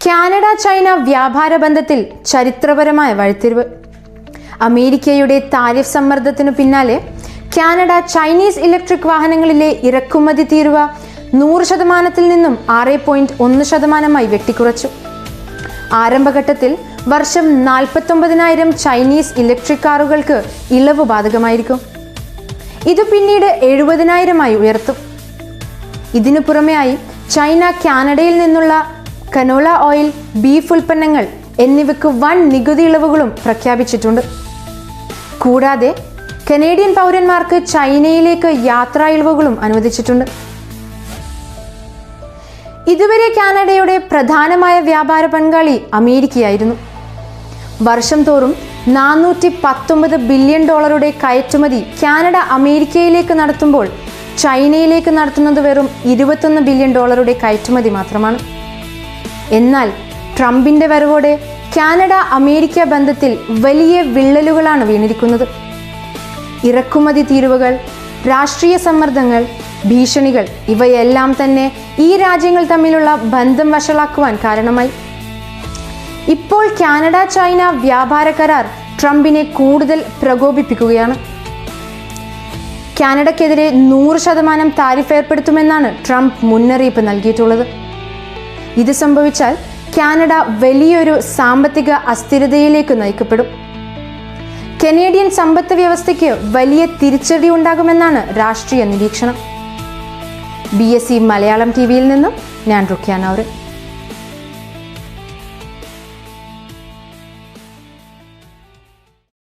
Canada China വ്യാപാര ബന്ധത്തിൽ ചരിത്രപരമായ വഴിത്തിരിവ്. അമേരിക്കയുടെ താരിഫ് സമ്മർദ്ദത്തിനു പിന്നാലെ കാനഡ ചൈനീസ് ഇലക്ട്രിക് വാഹനങ്ങളിലെ ഇറക്കുമതി തീരുവ 100% നിന്നും 6.1% വെട്ടിക്കുറച്ചു. ആരംഭഘട്ടത്തിൽ വർഷം 49,000 ചൈനീസ് ഇലക്ട്രിക് കാറുകൾക്ക് ഇളവ് ബാധകമായിരിക്കും. ഇത് പിന്നീട് 70,000 ഉയർത്തും. ഇതിനു പുറമെയായി ചൈന കാനഡയിൽ നിന്നുള്ള കനോല ഓയിൽ, ബീഫ് ഉൽപ്പന്നങ്ങൾ എന്നിവയ്ക്ക് വൻ നികുതി ഇളവുകളും പ്രഖ്യാപിച്ചിട്ടുണ്ട്. കൂടാതെ കനേഡിയൻ പൗരന്മാർക്ക് ചൈനയിലേക്ക് യാത്രാ ഇളവുകളും അനുവദിച്ചിട്ടുണ്ട്. ഇതുവരെ കാനഡയുടെ പ്രധാനമായ വ്യാപാര പങ്കാളി അമേരിക്കയായിരുന്നു. വർഷം തോറും $419 ബില്യൺ കയറ്റുമതി കാനഡ അമേരിക്കയിലേക്ക് നടത്തുമ്പോൾ ചൈനയിലേക്ക് നടത്തുന്നത് വെറും $21 ബില്യൺ കയറ്റുമതി മാത്രമാണ്. എന്നാൽ ട്രംപിന്റെ വരവോടെ കാനഡ അമേരിക്ക ബന്ധത്തിൽ വലിയ വിള്ളലുകളാണ് വീണിരിക്കുന്നത്. ഇറക്കുമതി തീരുവകൾ, രാഷ്ട്രീയ സമ്മർദ്ദങ്ങൾ, ഭീഷണികൾ ഇവയെല്ലാം തന്നെ ഈ രാജ്യങ്ങൾ തമ്മിലുള്ള ബന്ധം വഷളാക്കുവാൻ കാരണമായി. ഇപ്പോൾ കാനഡ ചൈന വ്യാപാര കരാർ ട്രംപിനെ കൂടുതൽ പ്രകോപിപ്പിക്കുകയാണ്. കാനഡയ്ക്കെതിരെ 100% താരിഫ് ഏർപ്പെടുത്തുമെന്നാണ് ട്രംപ് മുന്നറിയിപ്പ് നൽകിയിട്ടുള്ളത്. ഇത് സംഭവിച്ചാൽ കാനഡ വലിയൊരു സാമ്പത്തിക അസ്ഥിരതയിലേക്ക് നയിക്കപ്പെടും. കനേഡിയൻ സമ്പദ് വ്യവസ്ഥയ്ക്ക് വലിയ തിരിച്ചടി ഉണ്ടാകുമെന്നാണ് രാഷ്ട്രീയ നിരീക്ഷണം. BSE മലയാളം TVയിൽ നിന്നും ഞാൻ റുക്യാന.